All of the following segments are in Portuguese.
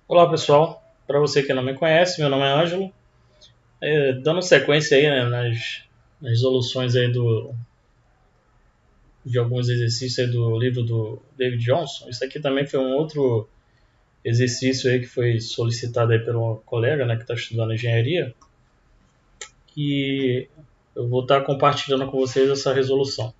Olá pessoal, para você que não me conhece, meu nome é Ângelo. Dando sequência aí, né, nas resoluções aí de alguns exercícios aí do livro do David Johnson. Isso aqui também foi um outro exercício aí que foi solicitado aí pelo colega, né, que está estudando engenharia, e eu vou estar compartilhando com vocês essa resolução.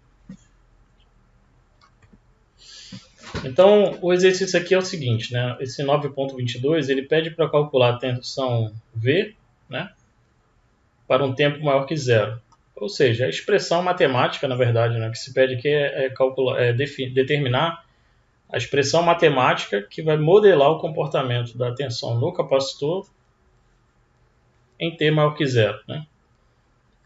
Então, o exercício aqui é o seguinte, né, esse 9.22 ele pede para calcular a tensão V, né, para um tempo maior que zero. Ou seja, a expressão matemática, na verdade, né, que se pede aqui determinar a expressão matemática que vai modelar o comportamento da tensão no capacitor em T maior que zero. Né?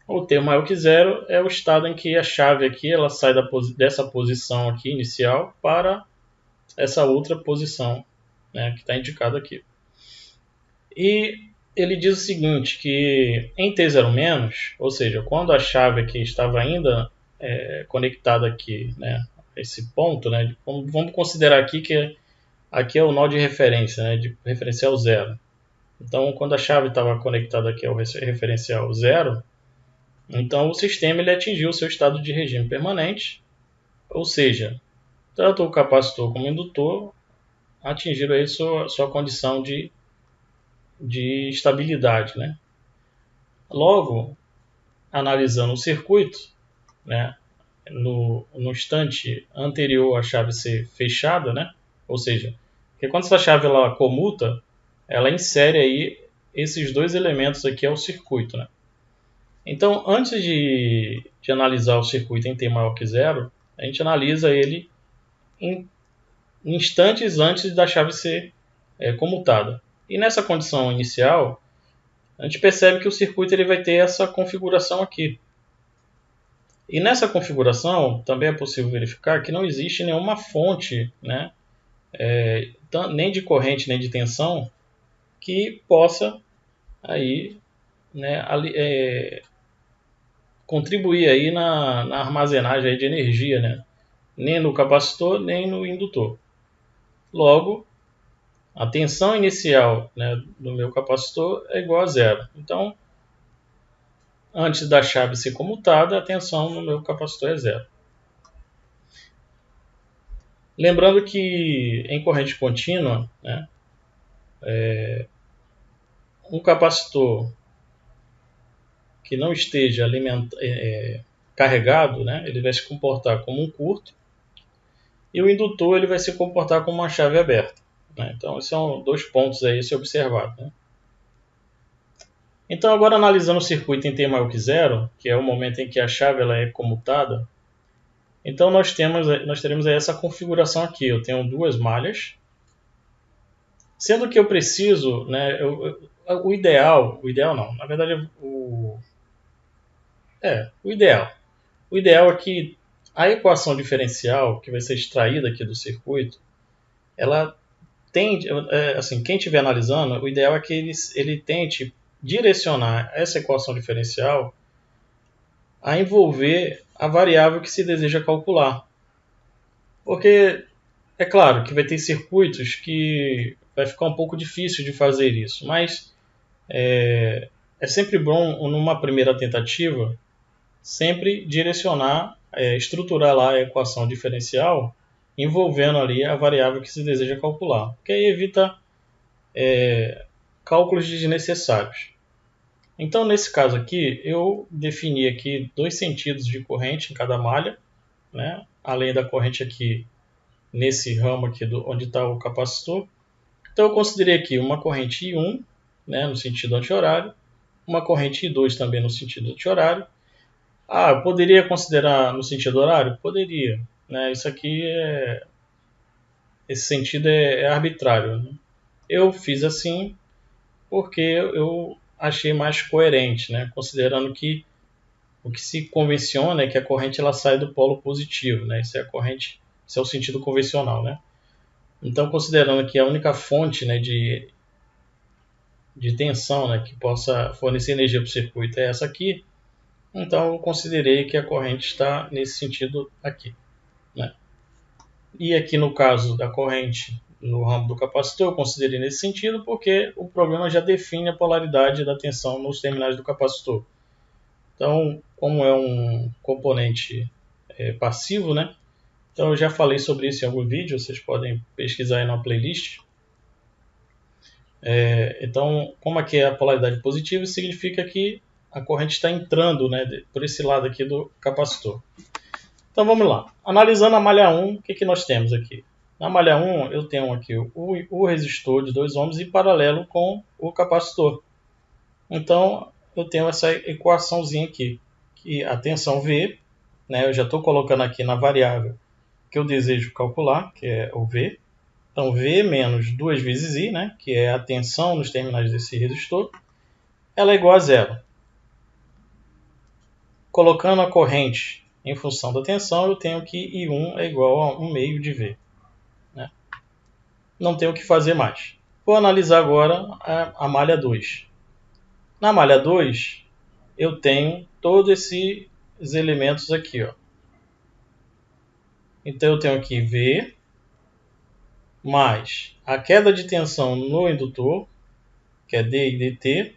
O T maior que zero é o estado em que a chave aqui ela sai dessa posição aqui inicial para essa outra posição, né, que está indicada aqui. E ele diz o seguinte, que em T0-, ou seja, quando a chave aqui estava ainda conectada aqui, né, esse ponto, né, vamos considerar aqui que aqui é o nó de referência, né, de referencial zero. Então, quando a chave estava conectada aqui ao referencial zero, então o sistema ele atingiu o seu estado de regime permanente, ou seja, tanto o capacitor como o indutor atingiram aí sua condição de estabilidade, né? Logo, analisando o circuito, né, no instante anterior à chave ser fechada, né, ou seja, que quando essa chave ela comuta, ela insere aí esses dois elementos aqui ao circuito. Né. Então, antes de analisar o circuito em T maior que zero, a gente analisa ele em instantes antes da chave ser comutada. E nessa condição inicial, a gente percebe que o circuito ele vai ter essa configuração aqui. E nessa configuração também é possível verificar que não existe nenhuma fonte, né, nem de corrente nem de tensão que possa aí, né, contribuir aí na armazenagem aí de energia, né, nem no capacitor nem no indutor. Logo, a tensão inicial, né, do meu capacitor é igual a zero. Então, antes da chave ser comutada, a tensão no meu capacitor é zero. Lembrando que em corrente contínua, né, um capacitor que não esteja carregado, né, ele vai se comportar como um curto, e o indutor ele vai se comportar como uma chave aberta. Né? Então, esses são dois pontos aí a se observar. Né? Então, agora analisando o circuito em T maior que zero, que é o momento em que a chave ela é comutada, então nós teremos aí essa configuração aqui. Eu tenho duas malhas, sendo que eu preciso, né, o ideal não, na verdade o ideal é que a equação diferencial que vai ser extraída aqui do circuito, ela tende, assim, quem estiver analisando, o ideal é que ele tente direcionar essa equação diferencial a envolver a variável que se deseja calcular. Porque é claro que vai ter circuitos que vai ficar um pouco difícil de fazer isso, mas é sempre bom, numa primeira tentativa, sempre direcionar, estruturar lá a equação diferencial envolvendo ali a variável que se deseja calcular, porque aí evita cálculos desnecessários. Então, nesse caso aqui, eu defini aqui dois sentidos de corrente em cada malha, né? Além da corrente aqui nesse ramo aqui onde está o capacitor. Então, eu considerei aqui uma corrente I1, né, no sentido anti-horário, uma corrente I2 também no sentido anti-horário. Eu poderia considerar no sentido horário? Poderia. Né? Isso aqui esse sentido é arbitrário. Né? Eu fiz assim porque eu achei mais coerente, né? Considerando que o que se convenciona é que a corrente ela sai do polo positivo. Né? Isso é a corrente, isso é o sentido convencional. Né? Então, considerando que a única fonte, né, de tensão, né, que possa fornecer energia para o circuito é essa aqui, então eu considerei que a corrente está nesse sentido aqui. Né? E aqui no caso da corrente no ramo do capacitor, eu considerei nesse sentido, porque o programa já define a polaridade da tensão nos terminais do capacitor. Então, como é um componente passivo, né? Então eu já falei sobre isso em algum vídeo, vocês podem pesquisar aí na playlist. Então, como aqui é a polaridade positiva, significa que a corrente está entrando, né, por esse lado aqui do capacitor. Então vamos lá. Analisando a malha 1, o que nós temos aqui? Na malha 1 eu tenho aqui o resistor de 2 ohms em paralelo com o capacitor. Então eu tenho essa equaçãozinha aqui, que a tensão V, né, eu já estou colocando aqui na variável que eu desejo calcular, que é o V. Então V menos 2 vezes I, né, que é a tensão nos terminais desse resistor, ela é igual a zero. Colocando a corrente em função da tensão, eu tenho que I1 é igual a 1 meio de V. Né? Não tenho o que fazer mais. Vou analisar agora a malha 2. Na malha 2, eu tenho todos esses elementos aqui. Ó. Então eu tenho aqui V mais a queda de tensão no indutor, que é D e dt,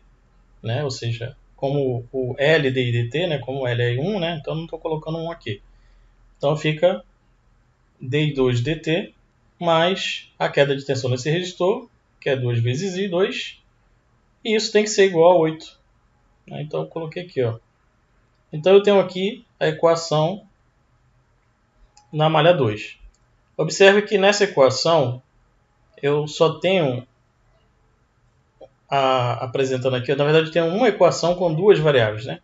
né? Ou seja, como o L, D e dt, né? Como o L é 1, né? Então não estou colocando 1 aqui. Então fica d2 dt mais a queda de tensão nesse resistor, que é 2 vezes I2, e isso tem que ser igual a 8. Então eu coloquei aqui. Ó. Então eu tenho aqui a equação na malha 2. Observe que nessa equação eu só tenho, apresentando aqui, na verdade eu tenho uma equação com duas variáveis. Né?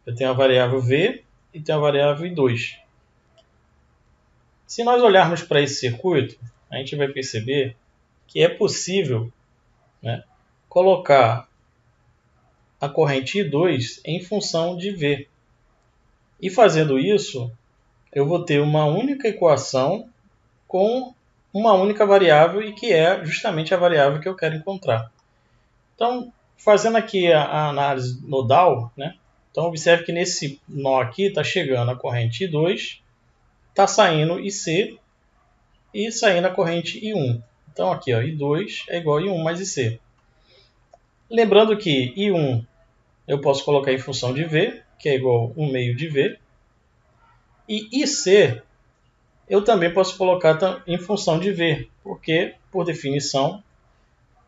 Eu tenho a variável V e tenho a variável I2. Se nós olharmos para esse circuito, a gente vai perceber que é possível, né, colocar a corrente I2 em função de V. E fazendo isso, eu vou ter uma única equação com uma única variável e que é justamente a variável que eu quero encontrar. Então, fazendo aqui a análise nodal, né, então observe que nesse nó aqui está chegando a corrente I2, está saindo IC e saindo a corrente I1. Então aqui, ó, I2 é igual a I1 mais IC. Lembrando que I1 eu posso colocar em função de V, que é igual a 1 meio de V. E IC eu também posso colocar em função de V, porque, por definição,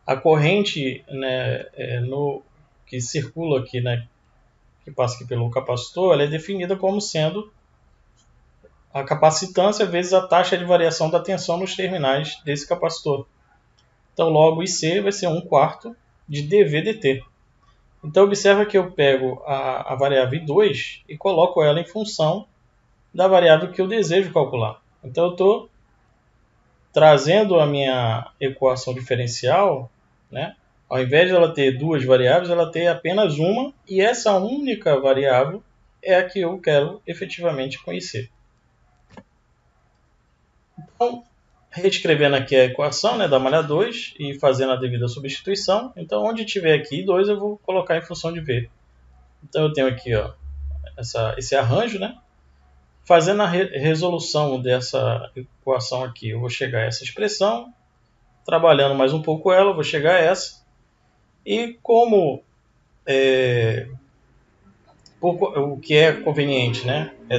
a corrente, né, que circula aqui, né, que passa aqui pelo capacitor, ela é definida como sendo a capacitância vezes a taxa de variação da tensão nos terminais desse capacitor. Então, logo, IC vai ser 1/4 de dV dt. Então, observa que eu pego a variável I2 e coloco ela em função da variável que eu desejo calcular. Então, eu estou trazendo a minha equação diferencial, né? Ao invés de ela ter duas variáveis, ela tem apenas uma, e essa única variável é a que eu quero efetivamente conhecer. Então, reescrevendo aqui a equação, né, da malha 2 e fazendo a devida substituição. Então, onde tiver aqui 2, eu vou colocar em função de V. Então, eu tenho aqui, ó, esse arranjo, né? Fazendo a resolução dessa equação aqui, eu vou chegar a essa expressão. Trabalhando mais um pouco ela, eu vou chegar a essa. E como o que é conveniente, né, é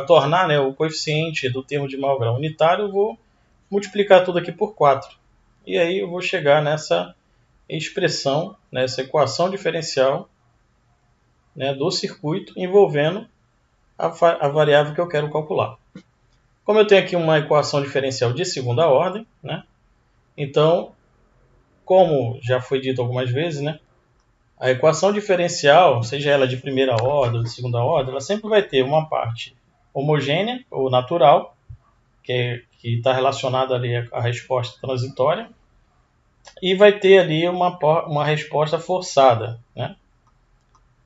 tornar, né, o coeficiente do termo de maior grau unitário, eu vou multiplicar tudo aqui por 4. E aí eu vou chegar nessa expressão, nessa equação diferencial, né, do circuito envolvendo a variável que eu quero calcular. Como eu tenho aqui uma equação diferencial de segunda ordem, né, então, como já foi dito algumas vezes, né, a equação diferencial, seja ela de primeira ordem ou de segunda ordem, ela sempre vai ter uma parte homogênea ou natural, que está relacionada ali à resposta transitória, e vai ter ali uma resposta forçada. Né?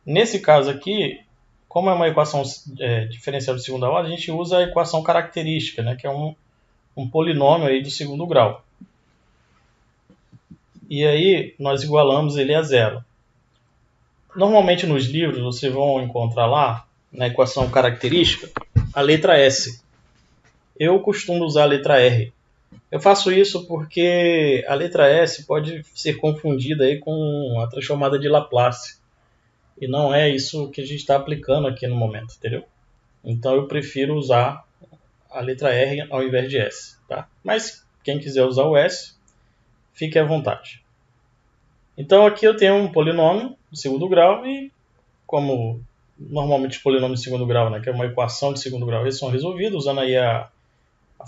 Nesse caso aqui, como é uma equação diferencial de segunda ordem, a gente usa a equação característica, né? Que é um polinômio aí do segundo grau. E aí nós igualamos ele a zero. Normalmente nos livros vocês vão encontrar lá, na equação característica, a letra S. Eu costumo usar a letra R. Eu faço isso porque a letra S pode ser confundida aí com a transformada de Laplace. E não é isso que a gente está aplicando aqui no momento, entendeu? Então eu prefiro usar a letra R ao invés de S, tá? Mas quem quiser usar o S, fique à vontade. Então aqui eu tenho um polinômio de segundo grau e, como normalmente os polinômios de segundo grau, né, que é uma equação de segundo grau, eles são resolvidos usando aí a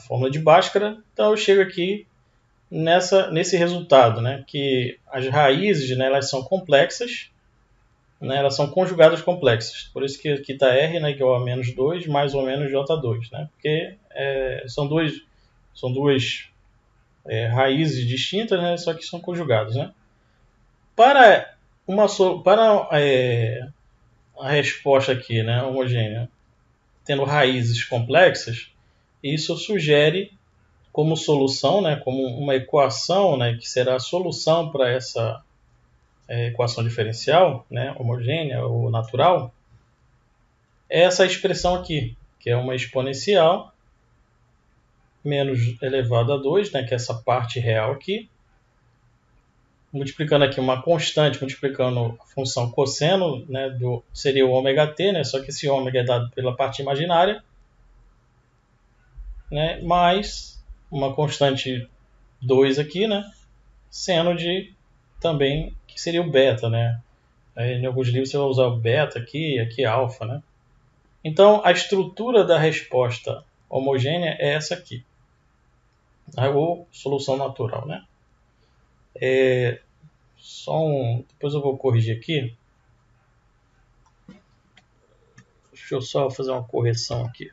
fórmula de Bhaskara. Então eu chego aqui nesse resultado, né, que as raízes, né, elas são complexas, né, elas são conjugadas complexas. Por isso que aqui está R, né, igual a menos 2 mais ou menos J2, né, porque são duas raízes distintas, né, só que são conjugadas, né. Para a resposta aqui, né, homogênea, tendo raízes complexas, isso sugere como solução, né, como uma equação, né, que será a solução para essa equação diferencial, né, homogênea ou natural, é essa expressão aqui, que é uma exponencial menos elevado a 2, né, que é essa parte real aqui, multiplicando aqui uma constante, multiplicando a função cosseno, né, seria o ômega t, né, só que esse ômega é dado pela parte imaginária, né, mais uma constante 2 aqui, né, seno de também, que seria o beta, né. Aí, em alguns livros você vai usar o beta aqui alfa, né. Então, a estrutura da resposta homogênea é essa aqui, ou solução natural, né. Depois eu vou corrigir aqui. Deixa eu só fazer uma correção aqui.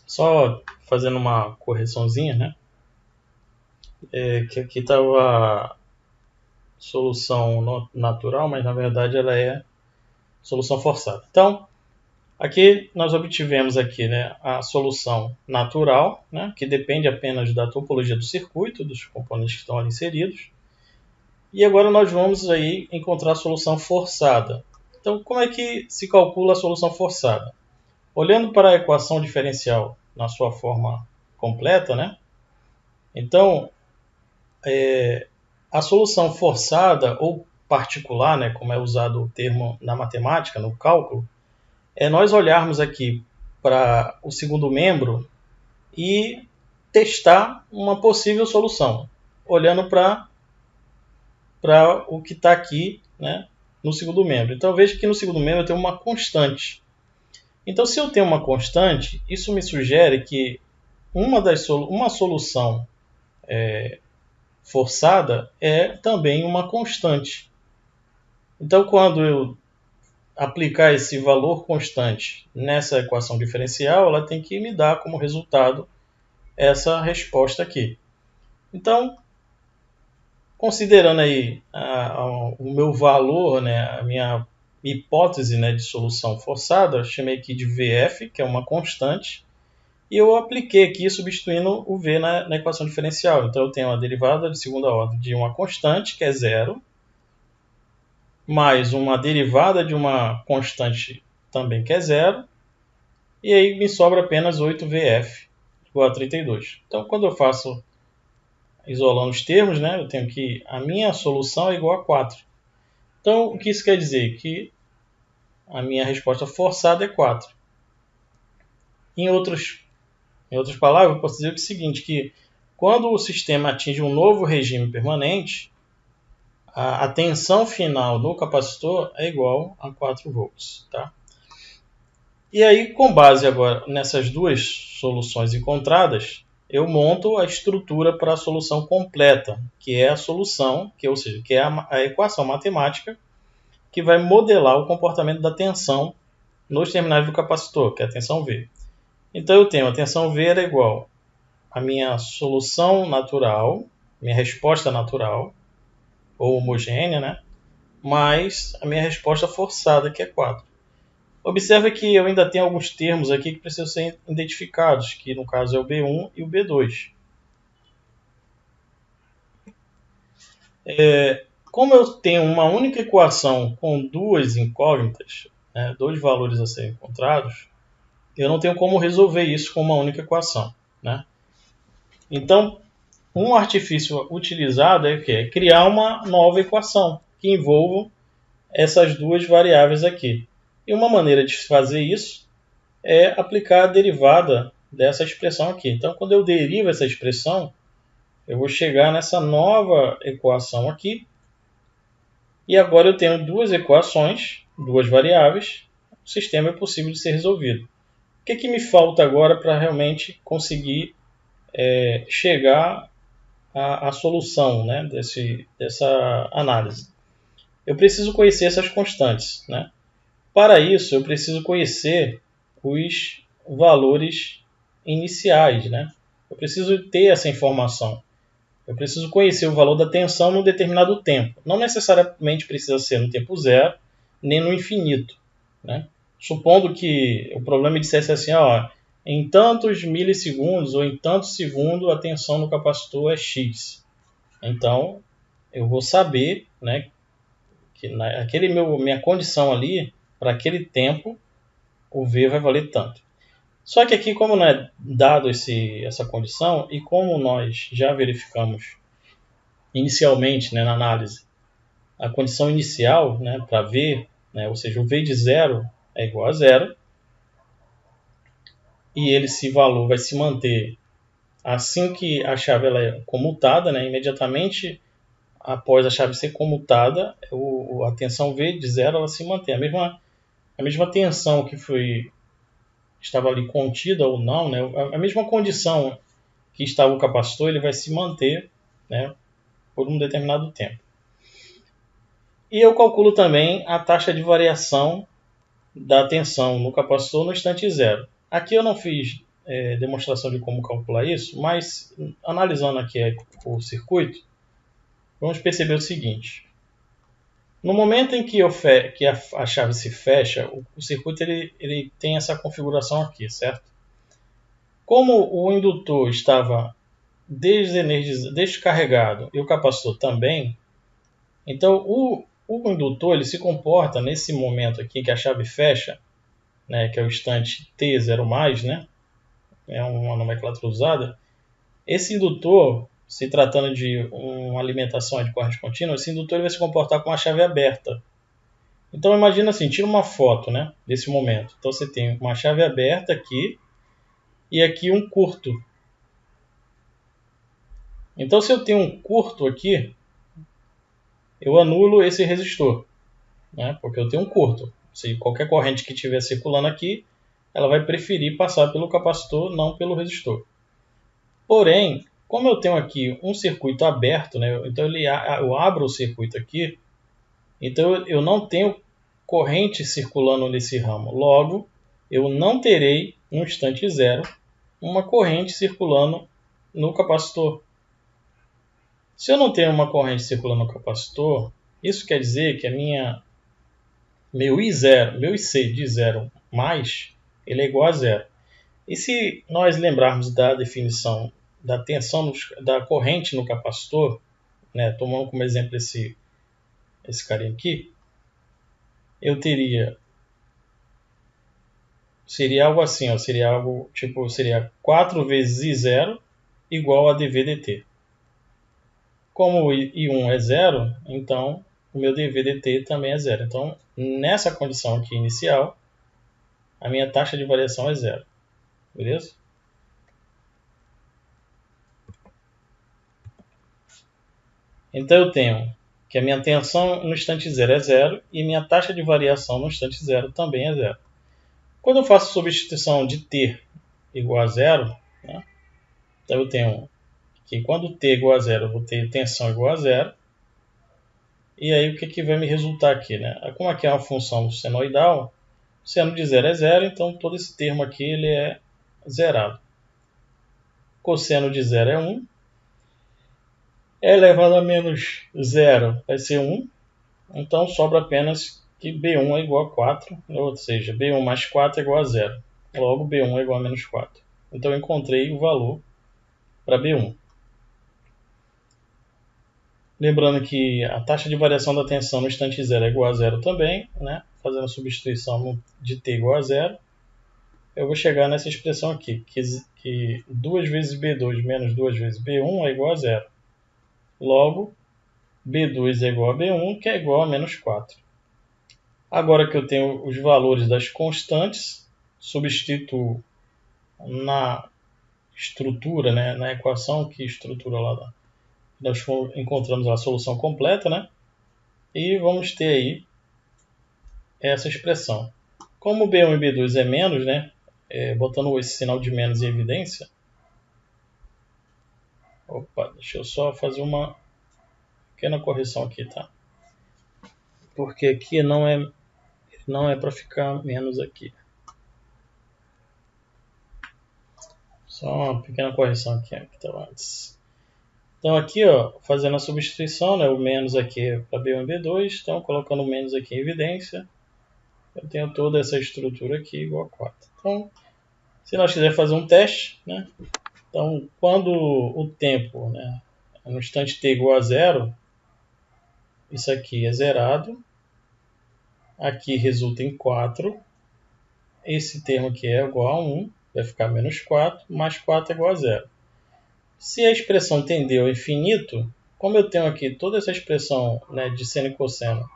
Só fazendo uma correçãozinha, né? Que aqui estava solução natural, mas na verdade ela é solução forçada. Então, aqui nós obtivemos aqui, né, a solução natural, né, que depende apenas da topologia do circuito, dos componentes que estão ali inseridos. E agora nós vamos aí encontrar a solução forçada. Então, como é que se calcula a solução forçada? Olhando para a equação diferencial na sua forma completa, né? Então, a solução forçada ou particular, né, como é usado o termo na matemática, no cálculo, é nós olharmos aqui para o segundo membro e testar uma possível solução, olhando para o que está aqui, né, no segundo membro. Então, veja que no segundo membro eu tenho uma constante. Então, se eu tenho uma constante, isso me sugere que uma solução forçada é também uma constante. Então, quando eu aplicar esse valor constante nessa equação diferencial, ela tem que me dar como resultado essa resposta aqui. Então, considerando aí o meu valor, né, a minha hipótese, né, de solução forçada, eu chamei aqui de VF, que é uma constante, e eu apliquei aqui substituindo o V na equação diferencial. Então eu tenho uma derivada de segunda ordem de uma constante, que é zero, mais uma derivada de uma constante também, que é zero, e aí me sobra apenas 8VF igual a 32. Então quando eu faço isolando os termos, né, eu tenho que a minha solução é igual a 4. Então o que isso quer dizer? Que a minha resposta forçada é 4. Em outras palavras, eu posso dizer o seguinte, que quando o sistema atinge um novo regime permanente, a tensão final do capacitor é igual a 4 volts. Tá? E aí, com base agora nessas duas soluções encontradas, eu monto a estrutura para a solução completa, que é a solução, ou seja, que é a equação matemática que vai modelar o comportamento da tensão nos terminais do capacitor, que é a tensão V. Então eu tenho a tensão V era igual a minha solução natural, minha resposta natural, ou homogênea, né? Mais a minha resposta forçada, que é 4. Observe que eu ainda tenho alguns termos aqui que precisam ser identificados, que no caso é o B1 e o B2. Como eu tenho uma única equação com duas incógnitas, né, dois valores a serem encontrados, eu não tenho como resolver isso com uma única equação, né? Então, um artifício utilizado é o quê? É criar uma nova equação que envolva essas duas variáveis aqui. E uma maneira de fazer isso é aplicar a derivada dessa expressão aqui. Então, quando eu derivo essa expressão, eu vou chegar nessa nova equação aqui. E agora eu tenho duas equações, duas variáveis. O sistema é possível de ser resolvido. O que me falta agora para realmente conseguir chegar à solução, né, dessa análise? Eu preciso conhecer essas constantes, né? Para isso, eu preciso conhecer os valores iniciais, né? Eu preciso ter essa informação. Eu preciso conhecer o valor da tensão num determinado tempo. Não necessariamente precisa ser no tempo zero, nem no infinito, né? Supondo que o problema dissesse assim, ó, em tantos milissegundos ou em tantos segundos a tensão no capacitor é X. Então, eu vou saber, né, que minha condição ali, para aquele tempo, o V vai valer tanto. Só que aqui, como não é dado essa condição, e como nós já verificamos inicialmente, né, na análise, a condição inicial, né, para V, né, ou seja, o V de zero é igual a zero, e esse valor vai se manter assim que a chave ela é comutada, né, imediatamente após a chave ser comutada, a tensão V de zero ela se mantém. A mesma tensão que estava ali contida ou não, né, a mesma condição que estava o capacitor, ele vai se manter, né, por um determinado tempo. E eu calculo também a taxa de variação da tensão no capacitor no instante zero. Aqui eu não fiz demonstração de como calcular isso, mas analisando aqui o circuito, vamos perceber o seguinte. No momento em que a chave se fecha, o circuito ele tem essa configuração aqui, certo? Como o indutor estava descarregado e o capacitor também, então o indutor ele se comporta nesse momento aqui que a chave fecha, né, que é o instante t0+, né, é uma nomenclatura usada. Esse indutor, se tratando de uma alimentação de corrente contínua, esse indutor ele vai se comportar com a chave aberta. Então imagina assim, tira uma foto, né, desse momento. Então você tem uma chave aberta aqui e aqui um curto. Então se eu tenho um curto aqui, eu anulo esse resistor, né, porque eu tenho um curto. Se qualquer corrente que estiver circulando aqui, ela vai preferir passar pelo capacitor, não pelo resistor. Porém, como eu tenho aqui um circuito aberto, né, então eu abro o circuito aqui, então eu não tenho corrente circulando nesse ramo. Logo, eu não terei, no instante zero, uma corrente circulando no capacitor. Se eu não tenho uma corrente circulando no capacitor, isso quer dizer que meu I0, meu IC de zero mais, ele é igual a zero. E se nós lembrarmos da definição da tensão da corrente no capacitor, né, tomando como exemplo esse carinha aqui, eu seria algo assim, ó, seria 4 vezes I0 igual a dV/dt. Como o I1 é zero, então o meu dV/dt também é zero. Então, nessa condição aqui inicial, a minha taxa de variação é zero. Beleza? Então eu tenho que a minha tensão no instante zero é zero e minha taxa de variação no instante zero também é zero. Quando eu faço substituição de t igual a zero, né, então eu tenho que quando t é igual a zero, eu vou ter tensão igual a zero. E aí o que vai me resultar aqui? Né? Como aqui é uma função senoidal, seno de zero é zero, então todo esse termo aqui ele é zerado. Cosseno de zero é 1. E elevado a menos zero vai ser 1. Então sobra apenas que B1 é igual a 4, ou seja, B1 mais 4 é igual a zero. Logo, B1 é igual a menos 4. Então eu encontrei o valor para B1. Lembrando que a taxa de variação da tensão no instante zero é igual a zero também, né? Fazendo a substituição de t igual a zero. eu vou chegar nessa expressão aqui, que 2 vezes B2 menos 2 vezes B1 é igual a 0. Logo, B2 é igual a B1, que é igual a menos 4. Agora que eu tenho os valores das constantes, substituo na estrutura, né, na equação que estrutura lá, nós encontramos a solução completa, né? E vamos ter aí essa expressão. Como B1 e B2 é menos, né? Botando esse sinal de menos em evidência. Opa, deixa eu só fazer uma pequena correção aqui, tá? Porque aqui não é para ficar menos aqui. Só uma pequena correção aqui que estava antes. Então aqui, ó, fazendo a substituição, né, o menos aqui é para B1 e B2, então colocando o menos aqui em evidência, eu tenho toda essa estrutura aqui igual a 4. Então, se nós quisermos fazer um teste, né, então quando o tempo, né, no instante t igual a 0, isso aqui é zerado, aqui resulta em 4, esse termo aqui é igual a 1, vai ficar menos 4, mais 4 é igual a 0. Se a expressão tender ao infinito, como eu tenho aqui toda essa expressão, né, de seno e cosseno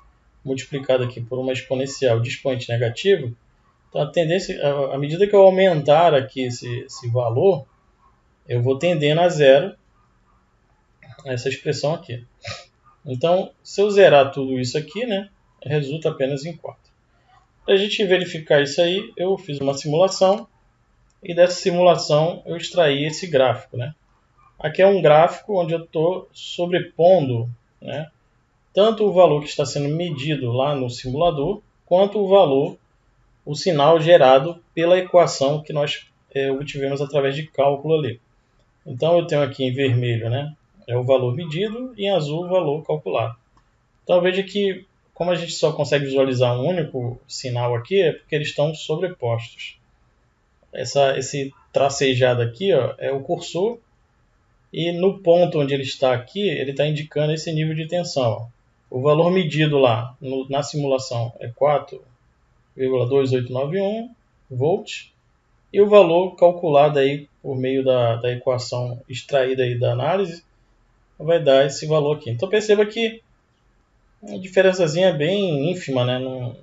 multiplicada aqui por uma exponencial de expoente negativo, então a tendência, à medida que eu aumentar aqui esse valor, eu vou tendendo a zero essa expressão aqui. Então, se eu zerar tudo isso aqui, né, resulta apenas em 4. Para a gente verificar isso aí, eu fiz uma simulação e dessa simulação eu extraí esse gráfico, né? Aqui é um gráfico onde eu estou sobrepondo, né, tanto o valor que está sendo medido lá no simulador, quanto o valor, o sinal gerado pela equação que nós obtivemos através de cálculo ali. Então eu tenho aqui em vermelho, né, é o valor medido e em azul o valor calculado. Então veja que como a gente só consegue visualizar um único sinal aqui, é porque eles estão sobrepostos. Esse tracejado aqui, ó, é o cursor. E no ponto onde ele está aqui, ele está indicando esse nível de tensão. O valor medido lá na simulação é 4,2891 volts. E o valor calculado aí por meio da equação extraída aí da análise vai dar esse valor aqui. Então perceba que a diferençazinha é bem ínfima, né? Não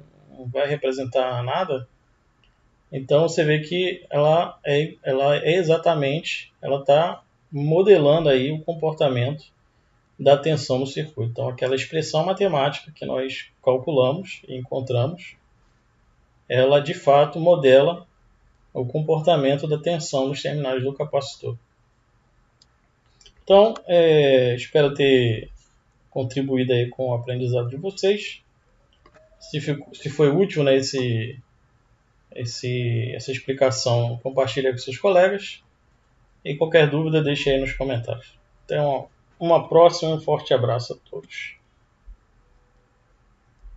vai representar nada. Então você vê que ela é exatamente, ela está modelando aí o comportamento da tensão no circuito. Então aquela expressão matemática que nós calculamos e encontramos, ela de fato modela o comportamento da tensão nos terminais do capacitor. Então, espero ter contribuído aí com o aprendizado de vocês. Se foi útil, né, essa explicação, compartilhe com seus colegas. E qualquer dúvida, deixe aí nos comentários. Até uma próxima e um forte abraço a todos.